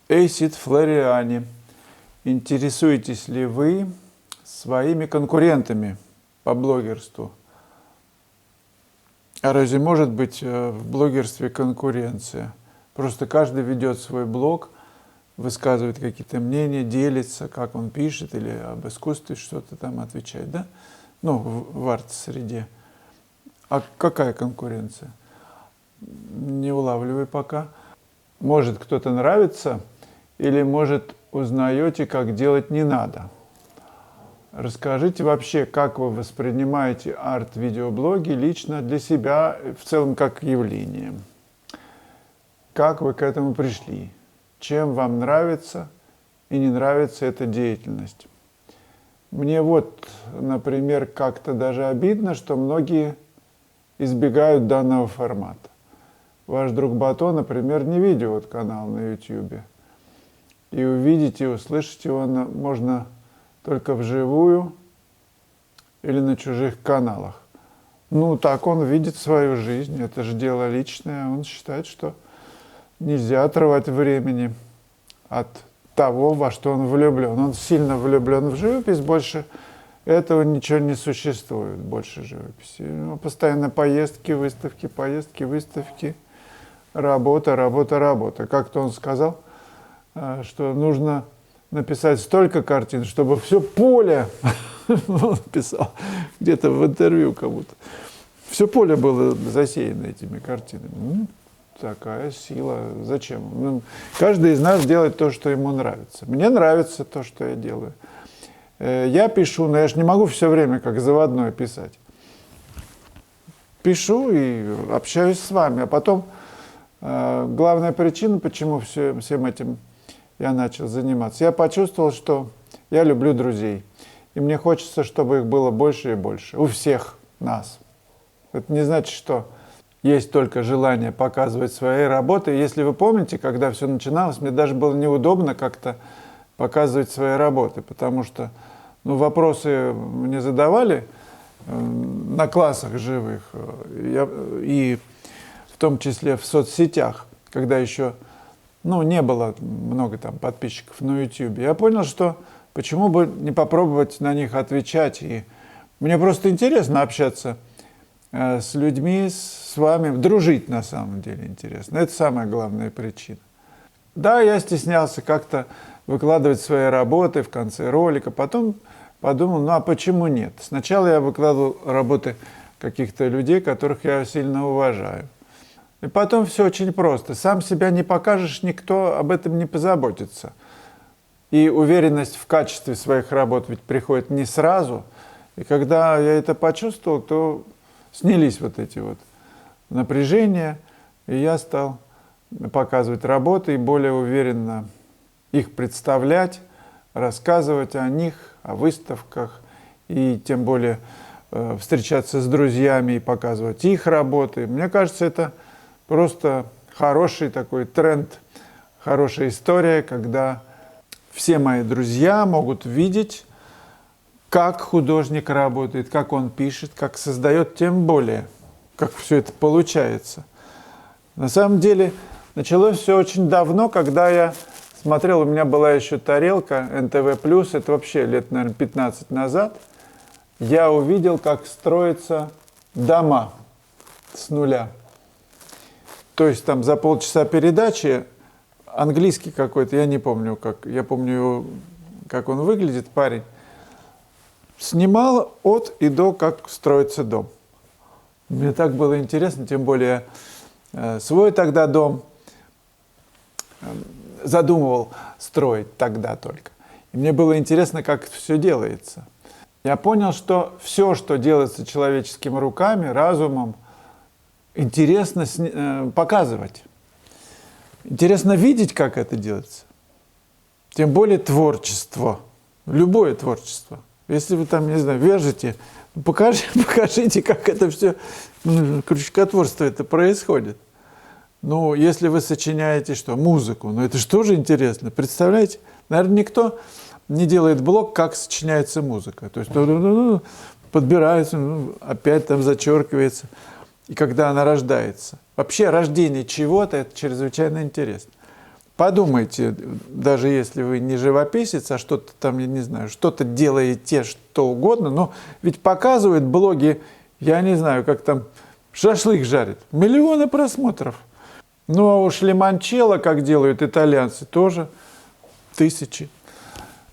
Эйсид Флориани. Интересуетесь ли вы своими конкурентами по блогерству? А разве может быть в блогерстве конкуренция? Просто каждый ведет свой блог, высказывает какие-то мнения, делится, как он пишет, или об искусстве что-то там отвечает, да? Ну, в арт-среде. А какая конкуренция? Не улавливаю пока. Может, кто-то нравится, или, может, узнаете, как делать не надо. Расскажите вообще, как вы воспринимаете арт-видеоблоги лично для себя, в целом как явление. Как вы к этому пришли? Чем вам нравится и не нравится эта деятельность? Мне вот, например, как-то даже обидно, что многие избегают данного формата. Ваш друг Бато, например, не ведет канал на YouTube. И увидеть и услышать его можно только вживую или на чужих каналах. Ну, так он видит свою жизнь, это же дело личное. Он считает, что нельзя отрывать времени от того, во что он влюблен. Он сильно влюблен в живопись, больше этого ничего не существует, больше живописи. Ну, постоянно поездки, выставки, работа, работа, работа. Как-то он сказал, что нужно написать столько картин, чтобы все поле, он писал где-то в интервью кому-то, все поле было засеяно этими картинами. Ну, такая сила. Зачем? Ну, каждый из нас делает то, что ему нравится. Мне нравится то, что я делаю. Я пишу, но я же не могу все время как заводной писать. Пишу и общаюсь с вами. А потом главная причина, почему всем этим я начал заниматься. Я почувствовал, что я люблю друзей. И мне хочется, чтобы их было больше и больше. У всех нас. Это не значит, что есть только желание показывать свои работы. Если вы помните, когда все начиналось, мне даже было неудобно как-то показывать свои работы, потому что вопросы мне задавали на классах живых, и в том числе в соцсетях, когда еще не было много там подписчиков на YouTube. Я понял, что почему бы не попробовать на них отвечать. И мне просто интересно общаться с людьми, с вами, дружить на самом деле интересно. Это самая главная причина. Да, я стеснялся как-то выкладывать свои работы в конце ролика, потом подумал, а почему нет? Сначала я выкладывал работы каких-то людей, которых я сильно уважаю. И потом все очень просто. Сам себя не покажешь, никто об этом не позаботится. И уверенность в качестве своих работ ведь приходит не сразу. И когда я это почувствовал, то снялись вот эти вот напряжения, и я стал показывать работы и более уверенно их представлять, рассказывать о них, о выставках, и тем более встречаться с друзьями и показывать их работы. Мне кажется, это просто хороший такой тренд, хорошая история, когда все мои друзья могут видеть, как художник работает, как он пишет, как создает, тем более, как все это получается. На самом деле, началось все очень давно, когда я смотрел, у меня была еще тарелка НТВ+, это вообще лет, наверное, 15 назад. Я увидел, как строятся дома с нуля. То есть там за полчаса передачи английский какой-то, я не помню, я помню, как он выглядит, парень, снимал от и до, как строится дом. Мне так было интересно, тем более свой тогда дом задумывал строить тогда только. И мне было интересно, как это все делается. Я понял, что все, что делается человеческими руками, разумом, интересно показывать. Интересно видеть, как это делается. Тем более творчество. Любое творчество. Если вы там, не знаю, вяжете, покажите, как это все, крючкотворство это происходит. Если вы сочиняете музыку, это же тоже интересно. Представляете? Наверное, никто не делает блог, как сочиняется музыка. То есть подбирается, опять там зачеркивается. И когда она рождается. Вообще рождение чего-то – это чрезвычайно интересно. Подумайте, даже если вы не живописец, а что-то там, я не знаю, что-то делаете, что угодно, но ведь показывают блоги, я не знаю, как там шашлык жарят, миллионы просмотров. Ну а уж лимончелло, как делают итальянцы, тоже тысячи.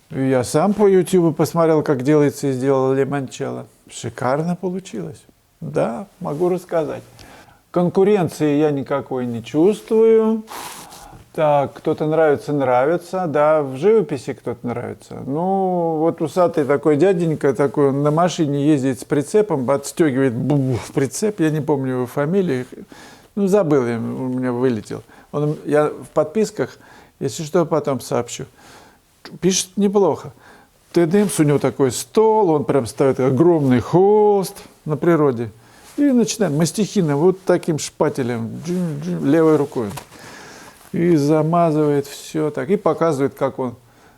Я сам по YouTube посмотрел, как делается, и сделал лимончелло. Шикарно получилось. Да, могу рассказать. Конкуренции я никакой не чувствую. Так, кто-то нравится, да, в живописи кто-то нравится. Ну, вот усатый такой дяденька, такой, он на машине ездит с прицепом, отстегивает в прицеп, я не помню его фамилию, ну, забыл, у меня вылетел. Я в подписках, если что, потом сообщу. Пишет неплохо. ТДМС, у него такой стол, он прям ставит огромный холст на природе. И начинает мастихином вот таким шпателем, левой рукой. И замазывает все так, и показывает, как он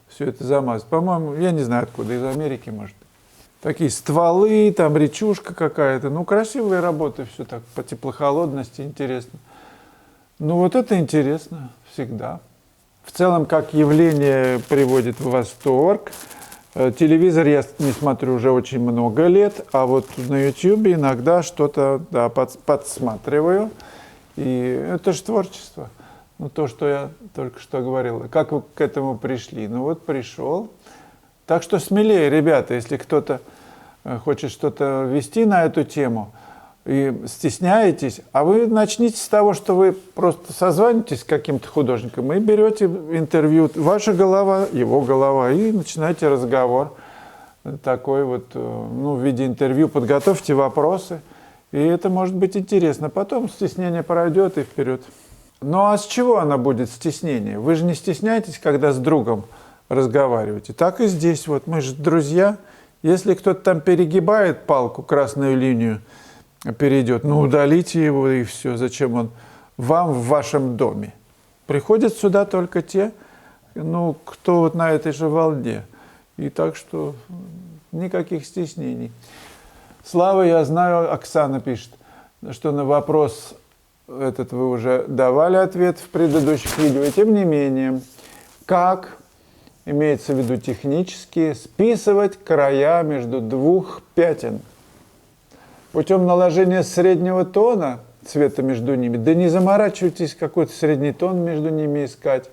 все это замазывает. По-моему, я не знаю откуда, из Америки, может. Такие стволы, там речушка какая-то. Ну, красивые работы, все так, по теплохолодности, интересно. Ну, вот это интересно всегда. В целом, как явление приводит в восторг. Телевизор я не смотрю уже очень много лет, а вот на YouTube иногда что-то, да, подсматриваю. И это же творчество. Ну, то, что я только что говорил. Как вы к этому пришли? Ну, вот пришел. Так что смелее, ребята, если кто-то хочет что-то вести на эту тему и стесняетесь, а вы начните с того, что вы просто созваниваетесь с каким-то художником и берете интервью. Ваша голова, его голова, и начинаете разговор такой вот, ну, в виде интервью. Подготовьте вопросы, и это может быть интересно. Потом стеснение пройдет и вперед. Ну а с чего она будет, стеснение? Вы же не стесняетесь, когда с другом разговариваете. Так и здесь вот, мы же друзья. Если кто-то там перегибает палку, красную линию перейдет, ну удалите его и все. Зачем он вам в вашем доме? Приходят сюда только те, ну, кто вот на этой же волне. И так что никаких стеснений. Слава, я знаю, Оксана пишет, что на вопрос этот вы уже давали ответ в предыдущих видео. И тем не менее, как, имеется в виду технически, списывать края между двух пятен? Путем наложения среднего тона цвета между ними. Да не заморачивайтесь какой-то средний тон между ними искать.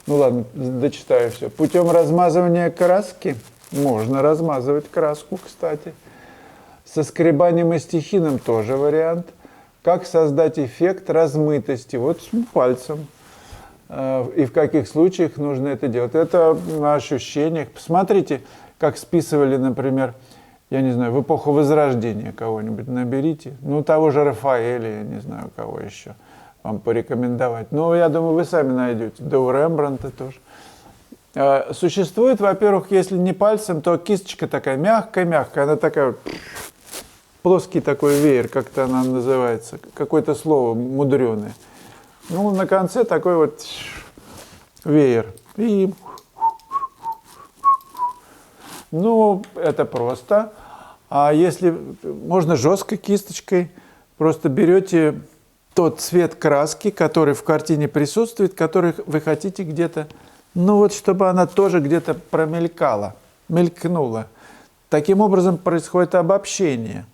Ну ладно, дочитаю все. Путем размазывания краски. Можно размазывать краску, кстати. Со скребанием и стихином тоже вариант. Как создать эффект размытости? Вот пальцем. И в каких случаях нужно это делать? Это на ощущениях. Посмотрите, как списывали, например, я не знаю, в эпоху Возрождения кого-нибудь наберите. Ну, того же Рафаэля, я не знаю, кого еще вам порекомендовать. Ну, я думаю, вы сами найдете. Да у Рембрандта тоже. Существует, во-первых, если не пальцем, то кисточка такая мягкая-мягкая. Она такая... Плоский такой веер, как-то она называется, какое-то слово мудреное. Ну, на конце такой вот веер. И, ну, это просто. А если можно жесткой кисточкой, просто берете тот цвет краски, который в картине присутствует, который вы хотите где-то, ну вот, чтобы она тоже где-то промелькала, мелькнула. Таким образом происходит обобщение.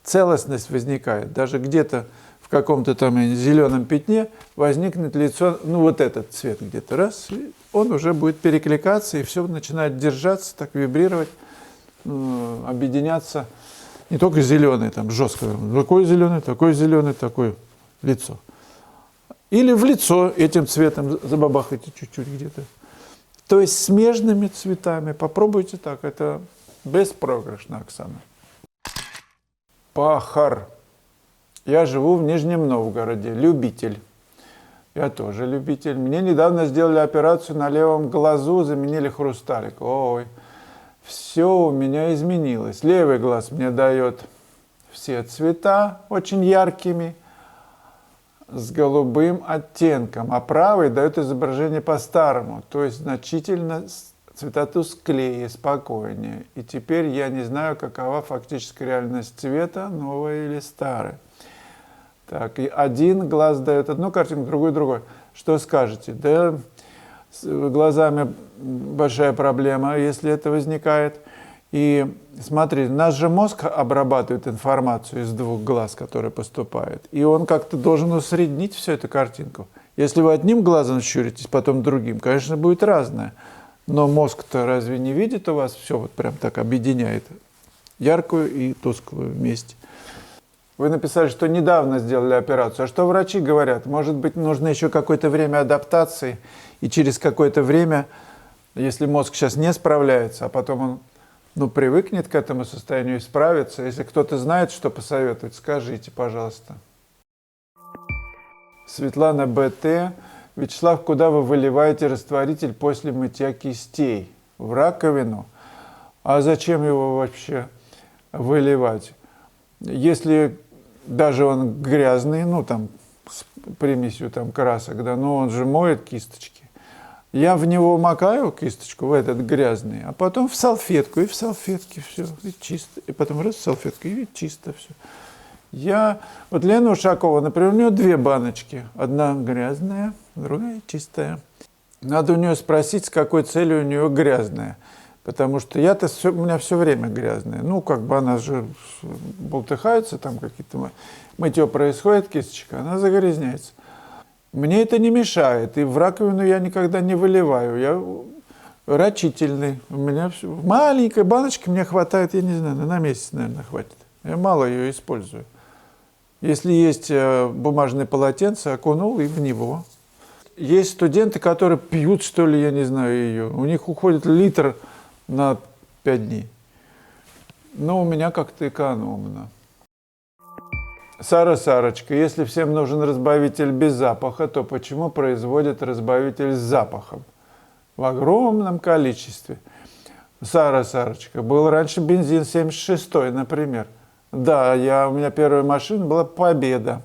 Целостность возникает. Даже где-то в каком-то там зеленом пятне возникнет лицо, ну вот этот цвет где-то, раз, и он уже будет перекликаться, и все начинает держаться, так вибрировать, объединяться. Не только зеленый, там жестко, такой зеленый, такое лицо. Или в лицо этим цветом забабахайте чуть-чуть где-то. То есть смежными цветами. Попробуйте так, это беспроигрышно, Оксана. Пахар. Я живу в Нижнем Новгороде. Любитель. Я тоже любитель. Мне недавно сделали операцию на левом глазу, заменили хрусталик. Ой, все у меня изменилось. Левый глаз мне дает все цвета очень яркими, с голубым оттенком, а правый дает изображение по-старому, то есть значительно цвета тусклее, спокойнее. И теперь я не знаю, какова фактическая реальность цвета, новый или старый. Так, и один глаз дает одну картинку, другой другой. Что скажете? Да, с глазами большая проблема, если это возникает. И смотри, наш же мозг обрабатывает информацию из двух глаз, которая поступает. И он как-то должен усреднить всю эту картинку. Если вы одним глазом щуритесь, потом другим, конечно, будет разное. Но мозг-то разве не видит у вас все вот прям так объединяет? Яркую и тусклую вместе. Вы написали, что недавно сделали операцию. А что врачи говорят? Может быть, нужно еще какое-то время адаптации, и через какое-то время, если мозг сейчас не справляется, а потом он привыкнет к этому состоянию и справится. Если кто-то знает, что посоветовать, скажите, пожалуйста. Светлана БТ. Вячеслав, куда вы выливаете растворитель после мытья кистей? В раковину? А зачем его вообще выливать? Если даже он грязный, там с примесью красок, да, но он же моет кисточки. Я в него макаю кисточку, в этот грязный, а потом в салфетку, и в салфетке все, и чисто. И потом раз в салфетку, и чисто все. Вот Лена Ушакова, например, у нее 2 баночки. Одна грязная, другая чистая. Надо у нее спросить, с какой целью у нее грязная. Потому что у меня все время грязная. Она же болтыхается, там какие-то мытье происходит, кисточка, она загрязняется. Мне это не мешает, и в раковину я никогда не выливаю. Я рачительный. У меня маленькая баночка, мне хватает, я не знаю, на месяц, наверное, хватит. Я мало ее использую. Если есть бумажное полотенце, окунул и в него. Есть студенты, которые пьют, что ли, я не знаю, ее. У них уходит литр на 5 дней. Но у меня как-то экономно. Сарочка, если всем нужен разбавитель без запаха, то почему производят разбавитель с запахом? В огромном количестве. Сарочка, был раньше бензин 76-й, например. Да, у меня первая машина была Победа.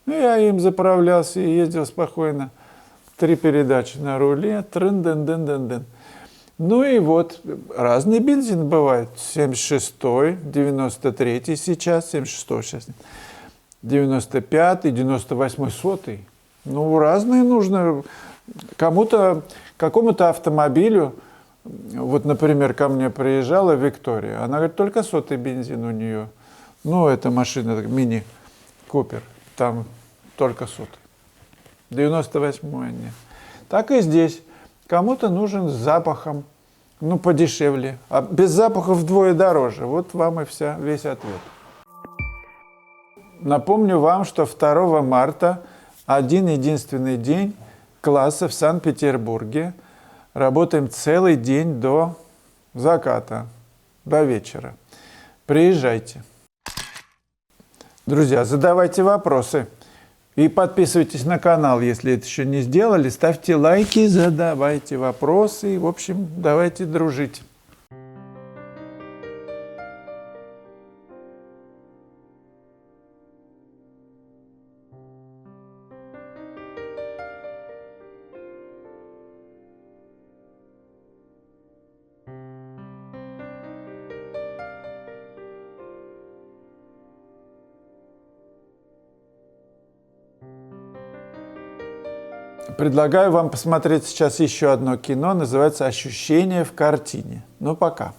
Я им заправлялся и ездил спокойно. 3 передачи на руле. Трын-дын-дын-дын-дын. И вот, разный бензин бывает. 76-й, 93-й сейчас, 76-й сейчас. 95-й, 98-й, 100-й. Разные нужно. Какому-то автомобилю, вот, например, ко мне приезжала Виктория, она говорит, только 100-й бензин у нее. Это машина, мини-купер, там только 100-й. 98-й нет. Так и здесь. Кому-то нужен с запахом, подешевле. А без запаха вдвое дороже. Вот вам и весь ответ. Напомню вам, что 2 марта один-единственный день класса в Санкт-Петербурге. Работаем целый день до заката, до вечера. Приезжайте. Друзья, задавайте вопросы. И подписывайтесь на канал, если это еще не сделали. Ставьте лайки, задавайте вопросы. В общем, давайте дружить. Предлагаю вам посмотреть сейчас еще одно кино, называется «Ощущение в картине». Пока.